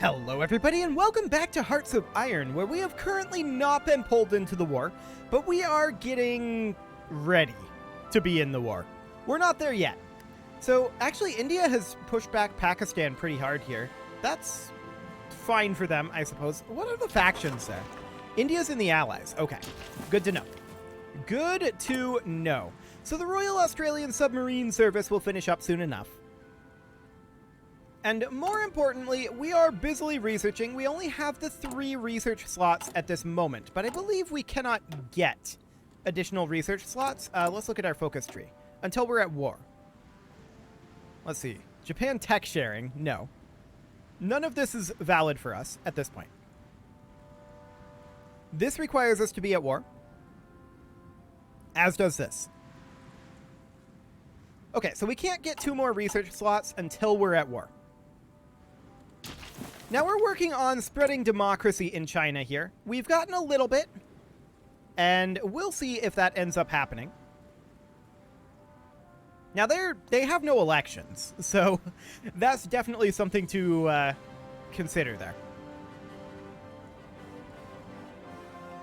Hello everybody and welcome back to Hearts of Iron, where we have currently not been pulled into the war, but we are getting ready to be in the war. We're not there yet. So actually India has pushed back Pakistan pretty hard here. That's fine for them, I suppose. What are the factions there? India's in the Allies. Okay, good to know. Good to know. So the Royal Australian Submarine Service will finish up soon enough. And more importantly, we are busily researching. We only have the 3 research slots at this moment, but I believe we cannot get additional research slots. Let's look at our focus tree until we're at war. Let's see. Japan tech sharing. No. None of this is valid for us at this point. This requires us to be at war, as does this. Okay, so we can't get 2 more research slots until we're at war. Now we're working on spreading democracy in China here. We've gotten a little bit, and we'll see if that ends up happening. Now they have no elections, so that's definitely something to consider there.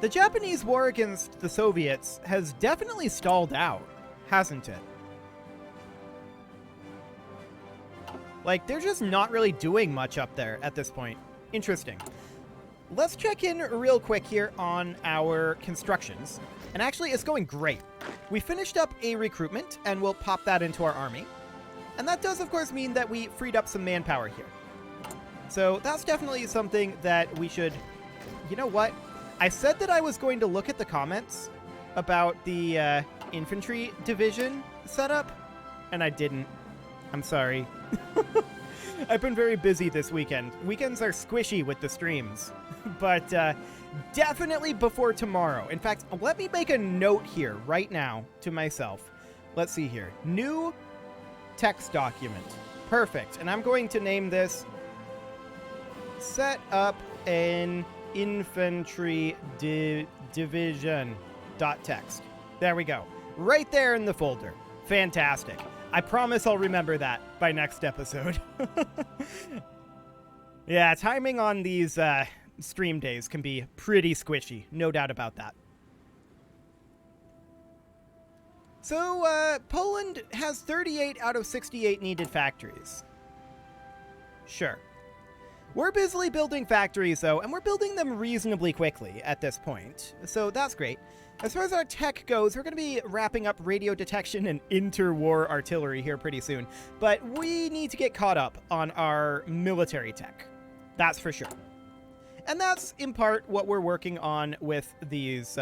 The Japanese war against the Soviets has definitely stalled out, hasn't it? Like, they're just not really doing much up there at this point. Interesting. Let's check in real quick here on our constructions. And actually, it's going great. We finished up a recruitment, and we'll pop that into our army. And that does, of course, mean that we freed up some manpower here. So that's definitely something that we should... You know what? I said that I was going to look at the comments about the infantry division setup, and I didn't. I'm sorry. I've been very busy this weekend. Weekends are squishy with the streams, but definitely before tomorrow. In fact, let me make a note here right now to myself. Let's see here. New text document. Perfect. And I'm going to name this Set Up an Infantry Division.txt. There we go. Right there in the folder. Fantastic. I promise I'll remember that by next episode. Yeah, timing on these stream days can be pretty squishy. No doubt about that. So, Poland has 38 out of 68 needed factories. Sure. We're busily building factories, though, and we're building them reasonably quickly at this point. So that's great. As far as our tech goes, we're going to be wrapping up radio detection and interwar artillery here pretty soon. But we need to get caught up on our military tech. That's for sure. And that's, in part, what we're working on with these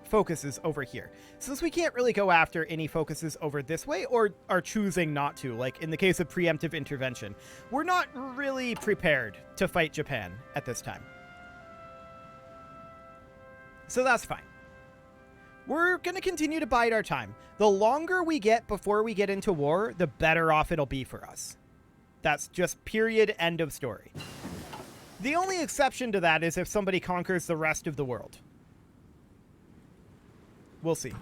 focuses over here. Since we can't really go after any focuses over this way, or are choosing not to, like in the case of preemptive intervention, we're not really prepared to fight Japan at this time. So that's fine. We're going to continue to bide our time. The longer we get before we get into war, the better off it'll be for us. That's just period, end of story. The only exception to that is if somebody conquers the rest of the world. We'll see.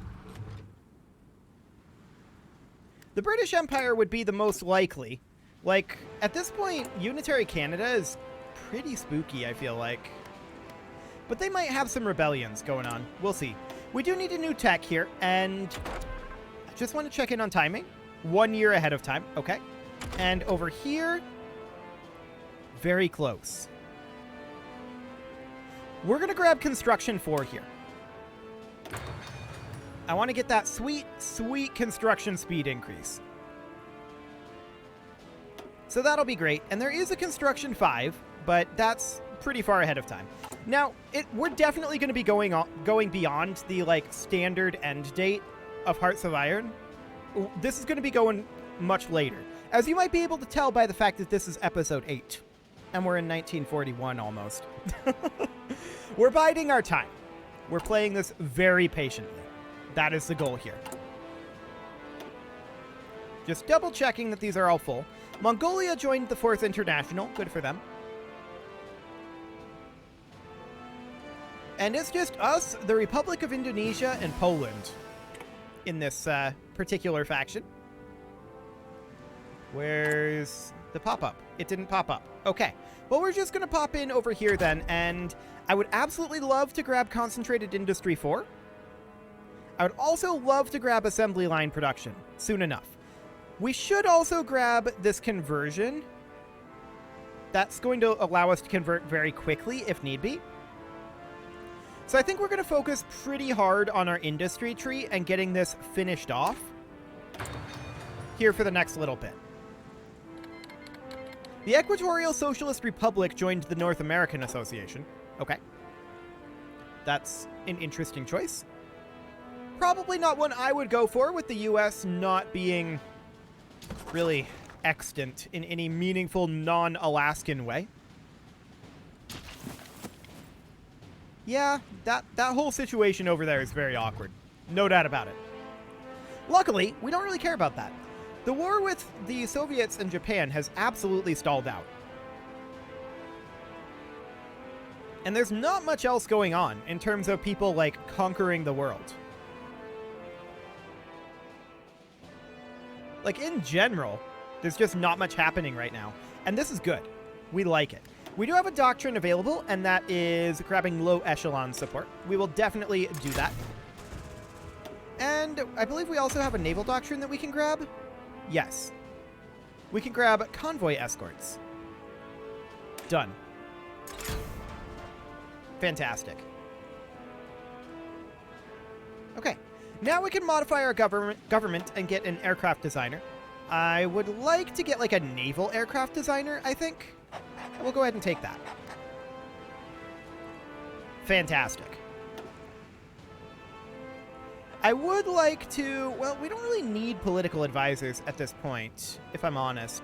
The British Empire would be the most likely. Like, at this point, Unitary Canada is pretty spooky, I feel like. But they might have some rebellions going on. We'll see. We do need a new tech here, and I just want to check in on timing. 1 year ahead of time. Okay. And over here, very close. We're going to grab Construction 4 here. I want to get that sweet, sweet construction speed increase. So that'll be great. And there is a Construction 5, but that's pretty far ahead of time. Now, we're definitely going to be going beyond the standard end date of Hearts of Iron. This is going to be going much later. As you might be able to tell by the fact that this is episode 8. And we're in 1941 almost. We're biding our time. We're playing this very patiently. That is the goal here. Just double checking that these are all full. Mongolia joined the 4th International. Good for them. And it's just us, the Republic of Indonesia, and Poland in this particular faction. Where's the pop-up. It didn't pop up. Okay. Well, we're just going to pop in over here then, and I would absolutely love to grab Concentrated Industry 4. I would also love to grab Assembly Line Production soon enough. We should also grab this conversion. That's going to allow us to convert very quickly if need be. So I think we're going to focus pretty hard on our industry tree and getting this finished off here for the next little bit. The Equatorial Socialist Republic joined the North American Association. Okay. That's an interesting choice. Probably not one I would go for, with the US not being really extant in any meaningful non-Alaskan way. Yeah, that whole situation over there is very awkward. No doubt about it. Luckily, we don't really care about that. The war with the Soviets and Japan has absolutely stalled out. And there's not much else going on in terms of people, like, conquering the world. Like, in general, there's just not much happening right now. And this is good. We like it. We do have a doctrine available, and that is grabbing low echelon support. We will definitely do that. And I believe we also have a naval doctrine that we can grab. Yes. We can grab convoy escorts. Done. Fantastic. Okay. Now we can modify our government and get an aircraft designer. I would like to get like a naval aircraft designer, I think. We'll go ahead and take that. Fantastic. I would like to... Well, we don't really need political advisors at this point, if I'm honest.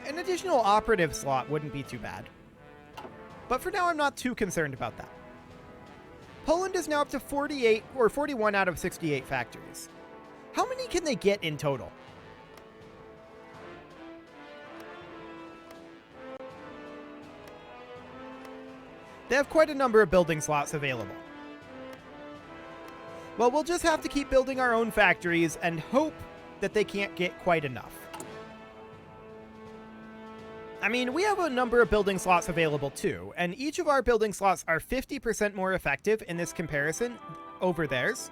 An additional operative slot wouldn't be too bad. But for now, I'm not too concerned about that. Poland is now up to 48 or 41 out of 68 factories. How many can they get in total? They have quite a number of building slots available. Well, we'll just have to keep building our own factories and hope that they can't get quite enough. I mean, we have a number of building slots available too, and each of our building slots are 50% more effective in this comparison over theirs.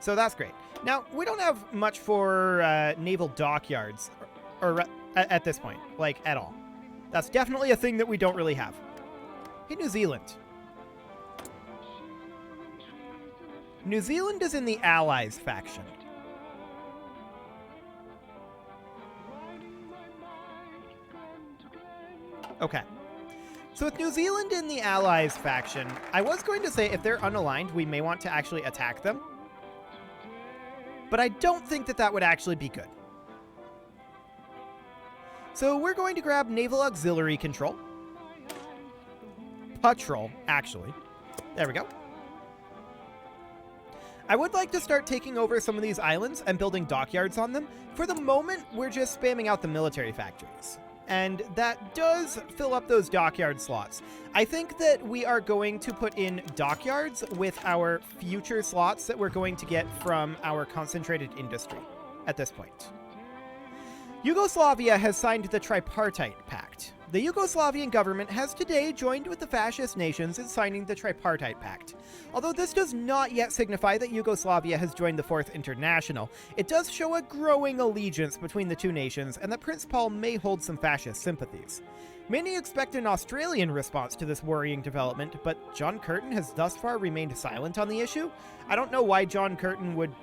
So that's great. Now, we don't have much for naval dockyards or at this point, like at all. That's definitely a thing that we don't really have. Hey, New Zealand. New Zealand is in the Allies faction. Okay. So with New Zealand in the Allies faction, I was going to say if they're unaligned, we may want to actually attack them. But I don't think that that would actually be good. So we're going to grab Naval Auxiliary Control. Patrol, actually. There we go. I would like to start taking over some of these islands and building dockyards on them. For the moment, we're just spamming out the military factories. And that does fill up those dockyard slots. I think that we are going to put in dockyards with our future slots that we're going to get from our concentrated industry at this point. Yugoslavia has signed the Tripartite Pact. The Yugoslavian government has today joined with the fascist nations in signing the Tripartite Pact. Although this does not yet signify that Yugoslavia has joined the Fourth International, it does show a growing allegiance between the two nations and that Prince Paul may hold some fascist sympathies. Many expect an Australian response to this worrying development, but John Curtin has thus far remained silent on the issue. I don't know why John Curtin would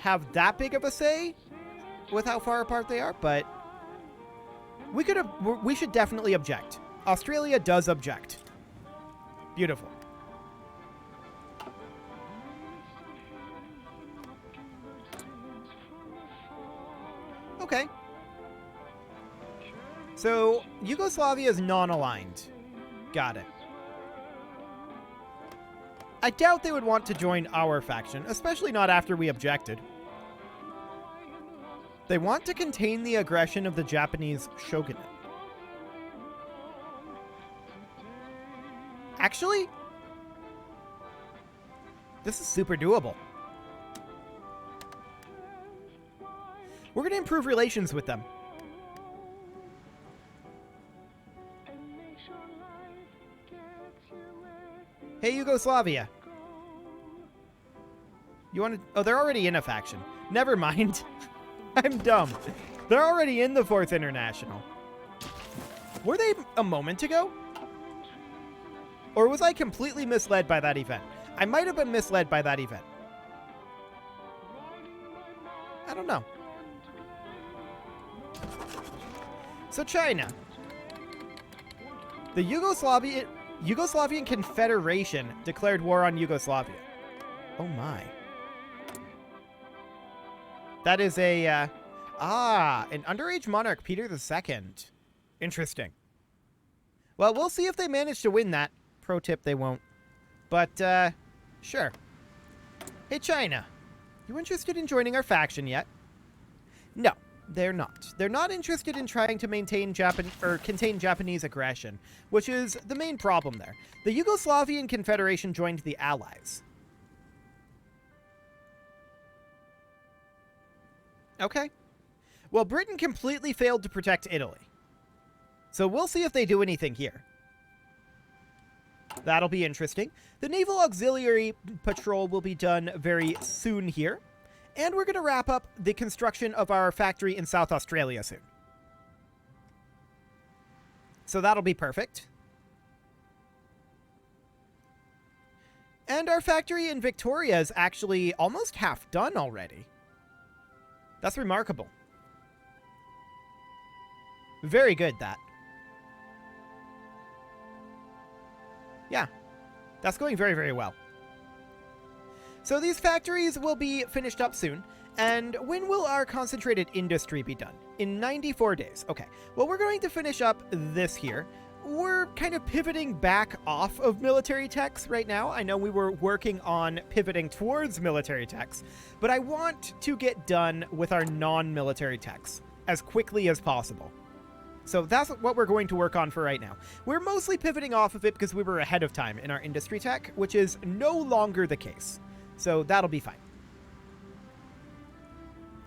have that big of a say with how far apart they are, but we should definitely object. Australia does object. Beautiful. Okay. So, Yugoslavia is non-aligned. Got it. I doubt they would want to join our faction, especially not after we objected. They want to contain the aggression of the Japanese shogunate. Actually, this is super doable. We're going to improve relations with them. Hey, Yugoslavia. You want to... Oh, they're already in a faction. Never mind. I'm dumb. They're already in the 4th International. Were they a moment ago? Or was I completely misled by that event? I might have been misled by that event. I don't know. So China. The Yugoslavian Confederation declared war on Yugoslavia. Oh my. That is a, an underage monarch, Peter II. Interesting. Well, we'll see if they manage to win that. Pro tip, they won't. But, sure. Hey, China. You interested in joining our faction yet? No, they're not. They're not interested in trying to maintain contain Japanese aggression, which is the main problem there. The Yugoslavian Confederation joined the Allies. Okay. Well, Britain completely failed to protect Italy. So we'll see if they do anything here. That'll be interesting. The Naval Auxiliary Patrol will be done very soon here. And we're going to wrap up the construction of our factory in South Australia soon. So that'll be perfect. And our factory in Victoria is actually almost half done already. That's remarkable. Very good, that. Yeah, that's going very, very well. So these factories will be finished up soon. And when will our concentrated industry be done? In 94 days. Okay, well, we're going to finish up this here. We're kind of pivoting back off of military techs right now. I know we were working on pivoting towards military techs, but I want to get done with our non-military techs as quickly as possible. So that's what we're going to work on for right now. We're mostly pivoting off of it because we were ahead of time in our industry tech, which is no longer the case. So that'll be fine.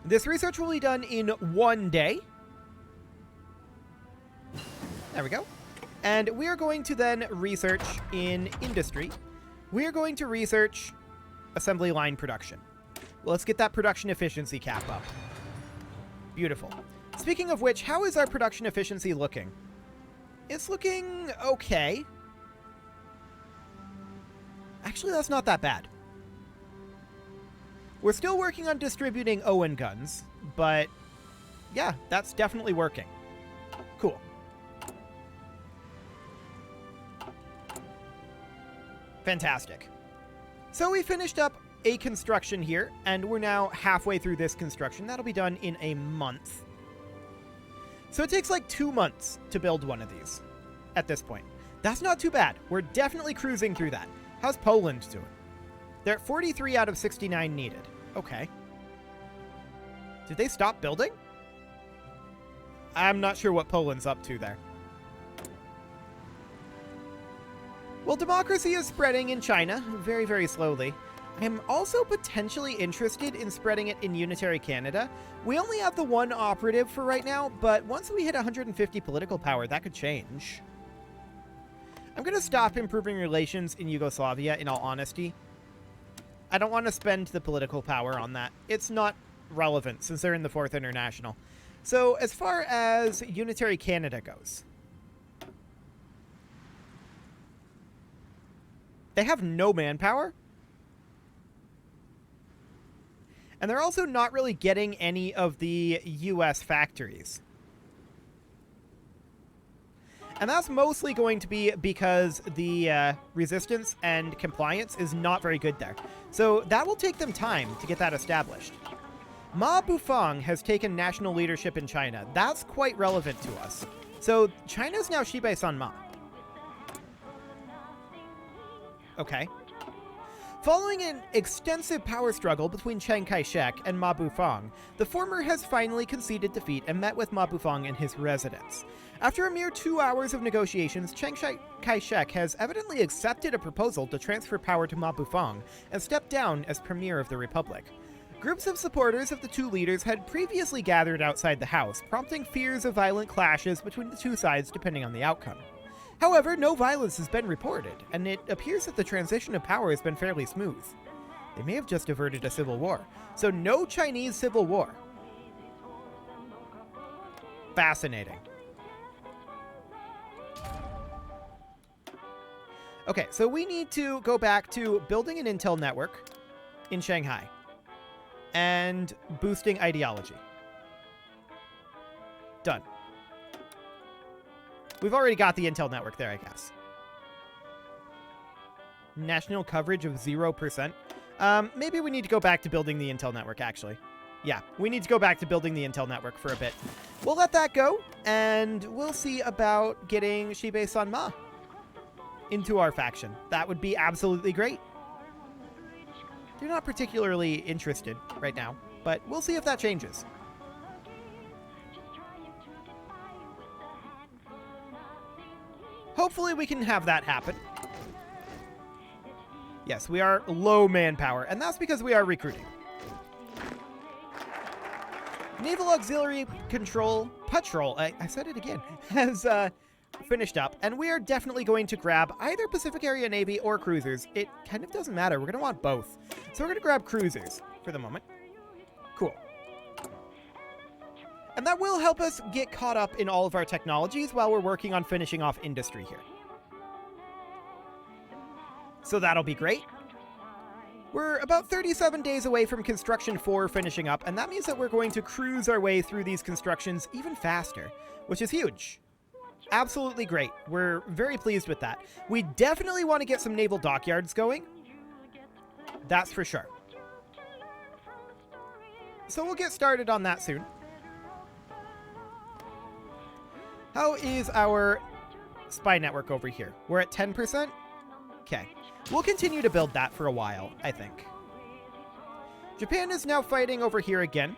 This research will be done in 1 day. There we go. And we are going to then research in industry. We are going to research assembly line production. Well, let's get that production efficiency cap up. Beautiful. Speaking of which, how is our production efficiency looking? It's looking okay. Actually, that's not that bad. We're still working on distributing Owen guns, but yeah, that's definitely working. Cool. Fantastic. So we finished up a construction here, and we're now halfway through this construction. That'll be done in a month. So it takes like 2 months to build one of these at this point. That's not too bad. We're definitely cruising through that. How's Poland doing? They're at 43 out of 69 needed. Okay. Did they stop building? I'm not sure what Poland's up to there. Well, democracy is spreading in China very, very slowly. I'm also potentially interested in spreading it in Unitary Canada. We only have the one operative for right now, but once we hit 150 political power, that could change. I'm going to stop improving relations in Yugoslavia, in all honesty. I don't want to spend the political power on that. It's not relevant since they're in the 4th International. So as far as Unitary Canada goes, they have no manpower. And they're also not really getting any of the US factories. And that's mostly going to be because the resistance and compliance is not very good there. So that will take them time to get that established. Ma Bufang has taken national leadership in China. That's quite relevant to us. So China's now Xibei San Ma. Okay. Following an extensive power struggle between Chiang Kai-shek and Ma Bufang, the former has finally conceded defeat and met with Ma Bufang in his residence. After a mere 2 hours of negotiations, Chiang Kai-shek has evidently accepted a proposal to transfer power to Ma Bufang and step down as premier of the republic. Groups of supporters of the two leaders had previously gathered outside the house, prompting fears of violent clashes between the two sides depending on the outcome. However, no violence has been reported, and it appears that the transition of power has been fairly smooth. They may have just averted a civil war. So no Chinese civil war. Fascinating. Okay, so we need to go back to building an intel network in Shanghai and boosting ideology. Done. We've already got the intel network there, I guess. National coverage of 0%. Maybe we need to go back to building the intel network, actually. Yeah, we need to go back to building the intel network for a bit. We'll let that go, and we'll see about getting Xibei Sanma into our faction. That would be absolutely great. They're not particularly interested right now, but we'll see if that changes. Hopefully we can have that happen. Yes, we are low manpower, and that's because we are recruiting. Naval Auxiliary Control Patrol, I said it again, has finished up, and we are definitely going to grab either Pacific Area Navy or cruisers. It kind of doesn't matter. We're going to want both. So we're going to grab cruisers for the moment. Cool. And that will help us get caught up in all of our technologies while we're working on finishing off industry here. So that'll be great. We're about 37 days away from Construction 4 finishing up, and that means that we're going to cruise our way through these constructions even faster, which is huge. Absolutely great. We're very pleased with that. We definitely want to get some naval dockyards going. That's for sure. So we'll get started on that soon. How is our spy network over here? We're at 10%? Okay. We'll continue to build that for a while, I think. Japan is now fighting over here again.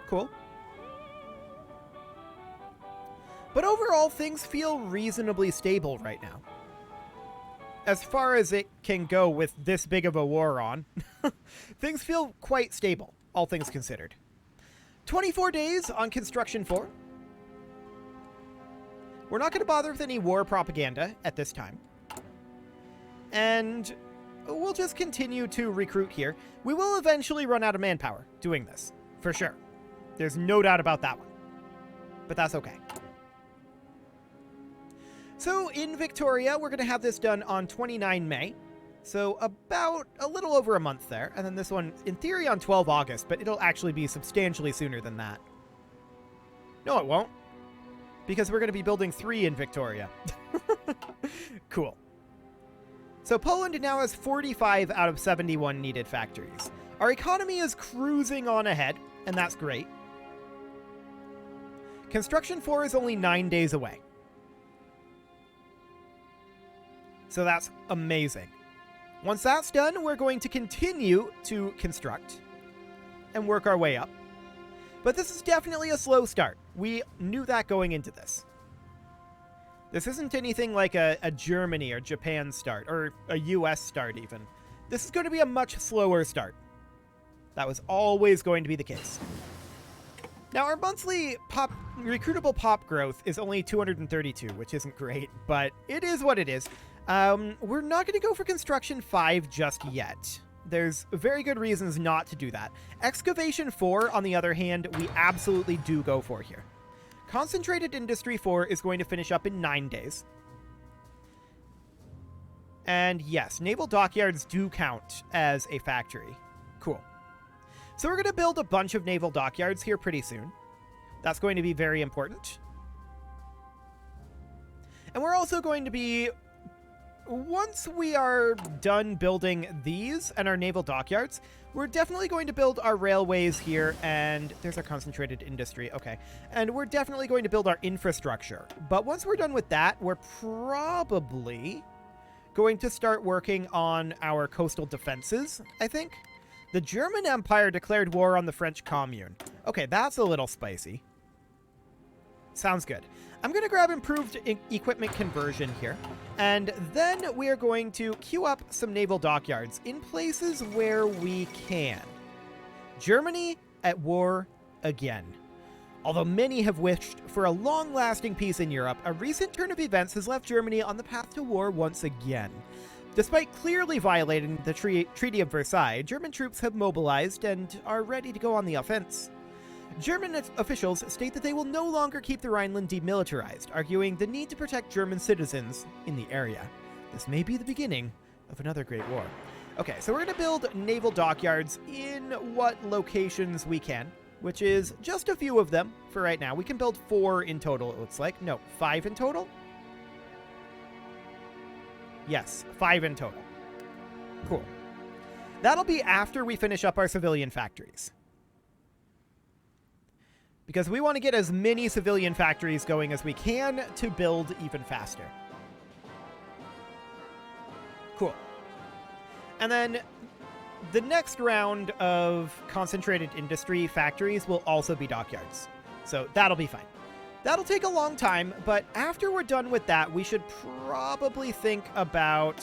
Cool. But overall, things feel reasonably stable right now. As far as it can go with this big of a war on, things feel quite stable, all things considered. 24 days on Construction 4. We're not going to bother with any war propaganda at this time. And we'll just continue to recruit here. We will eventually run out of manpower doing this, for sure. There's no doubt about that one. But that's okay. So in Victoria, we're going to have this done on 29 May. So about a little over a month there. And then this one, in theory, on 12 August, but it'll actually be substantially sooner than that. No, it won't. Because we're going to be building 3 in Victoria. Cool. So Poland now has 45 out of 71 needed factories. Our economy is cruising on ahead, and that's great. Construction 4 is only 9 days away. So that's amazing. Once that's done, we're going to continue to construct and work our way up. But this is definitely a slow start. We knew that going into this. This isn't anything like a Germany or Japan start, or a US start even. This is going to be a much slower start. That was always going to be the case. Now, our monthly recruitable pop growth is only 232, which isn't great, but it is what it is. We're not going to go for Construction 5 just yet. There's very good reasons not to do that. Excavation 4, on the other hand, we absolutely do go for here. Concentrated Industry 4 is going to finish up in 9 days. And yes, naval dockyards do count as a factory. Cool. So we're going to build a bunch of naval dockyards here pretty soon. That's going to be very important. And we're also going to be, once we are done building these and our naval dockyards, we're definitely going to build our railways here, and there's our concentrated industry, okay. And we're definitely going to build our infrastructure. But once we're done with that, we're probably going to start working on our coastal defenses, I think. The German Empire declared war on the French Commune. Okay, that's a little spicy. Sounds good. I'm going to grab improved equipment conversion here, and then we are going to queue up some naval dockyards in places where we can. Germany at war again. Although many have wished for a long-lasting peace in Europe, a recent turn of events has left Germany on the path to war once again. Despite clearly violating the Treaty of Versailles, German troops have mobilized and are ready to go on the offense. German officials state that they will no longer keep the Rhineland demilitarized, arguing the need to protect German citizens in the area. This may be the beginning of another great war. Okay, so we're going to build naval dockyards in what locations we can, which is just a few of them for right now. We can build 4 in total, it looks like. No, 5 in total? Yes, 5 in total. Cool. That'll be after we finish up our civilian factories. Because we want to get as many civilian factories going as we can to build even faster. Cool. And then the next round of concentrated industry factories will also be dockyards. So that'll be fine. That'll take a long time, but after we're done with that, we should probably think about,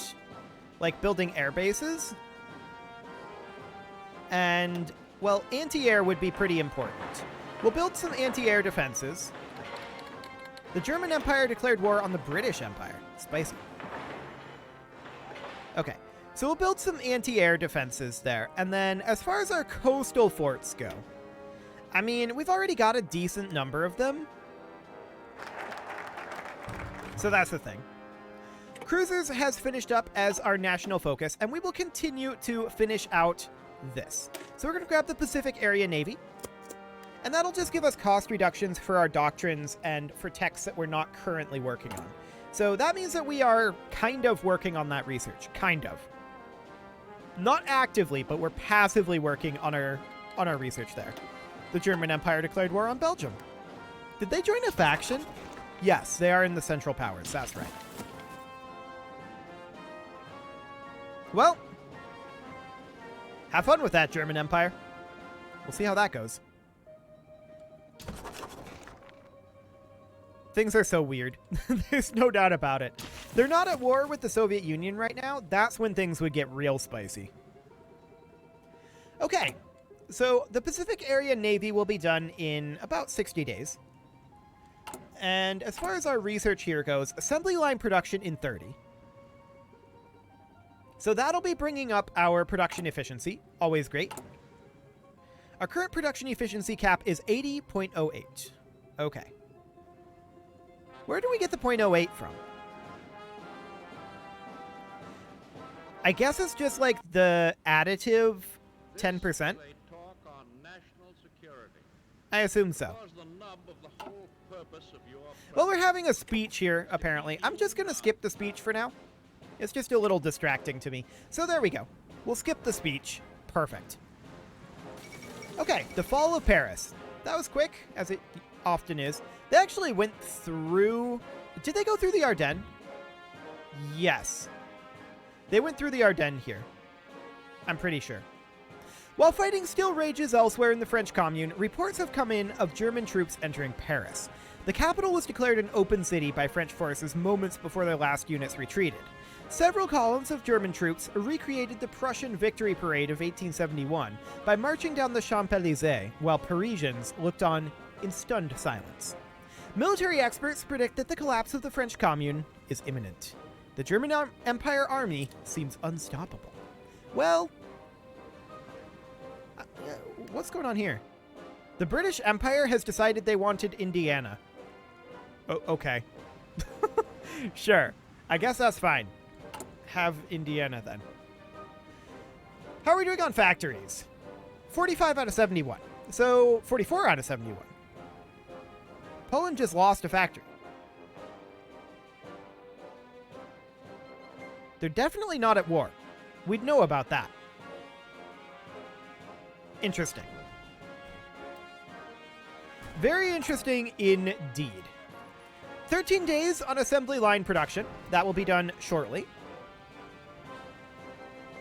like, building air bases. And, well, anti-air would be pretty important. We'll build some anti-air defenses. The German Empire declared war on the British Empire. Spicy. Okay, so we'll build some anti-air defenses there. And then, as far as our coastal forts go, I mean, we've already got a decent number of them. So that's the thing. Cruisers has finished up as our national focus, and we will continue to finish out this. So we're going to grab the Pacific Area Navy, and that'll just give us cost reductions for our doctrines and for texts that we're not currently working on. So that means that we are kind of working on that research. Kind of. Not actively, but we're passively working on our research there. The German Empire declared war on Belgium. Did they join a faction? Yes, they are in the Central Powers. That's right. Well, have fun with that, German Empire. We'll see how that goes. Things are so weird. There's no doubt about it. They're not at war with the Soviet Union right now. That's when things would get real spicy. Okay, so the Pacific Area Navy will be done in about 60 days. And as far as our research here goes, assembly line production in 30. So that'll be bringing up our production efficiency. Always great. Our current production efficiency cap is 80.08. Okay. Where do we get the 0.08 from? I guess it's just like the additive 10%. I assume so. Well, we're having a speech here, apparently. I'm just going to skip the speech for now. It's just a little distracting to me. So there we go. We'll skip the speech. Perfect. Okay, the fall of Paris. That was quick, as it often is. They actually went through... Did they go through the Ardennes? Yes. They went through the Ardennes here. I'm pretty sure. While fighting still rages elsewhere in the French Commune, reports have come in of German troops entering Paris. The capital was declared an open city by French forces moments before their last units retreated. Several columns of German troops recreated the Prussian victory parade of 1871 by marching down the Champs-Élysées, while Parisians looked on in stunned silence. Military experts predict that the collapse of the French Commune is imminent. The German Empire Army seems unstoppable. Well, what's going on here? The British Empire has decided they wanted Indiana. Oh, okay. Sure. I guess that's fine. Have Indiana then. How are we doing on factories? 45 out of 71. So 44 out of 71. Poland just lost a factory. They're definitely not at war. We'd know about that. Interesting. Very interesting indeed. 13 days on assembly line production. That will be done shortly.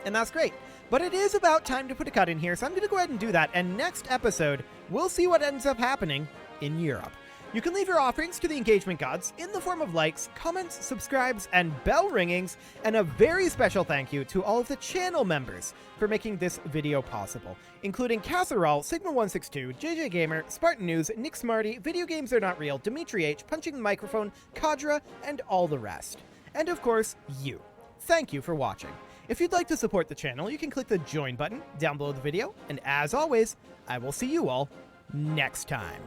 And that's great. But it is about time to put a cut in here, so I'm going to go ahead and do that. And next episode, we'll see what ends up happening in Europe. You can leave your offerings to the engagement gods in the form of likes, comments, subscribes, and bell ringings, and a very special thank you to all of the channel members for making this video possible, including Casserole, Sigma162, JJ Gamer, Spartan News, Nick Smarty, Video Games Are Not Real, Dimitri H, Punching the Microphone, Kadra, and all the rest. And of course, you. Thank you for watching. If you'd like to support the channel, you can click the join button down below the video, and as always, I will see you all next time.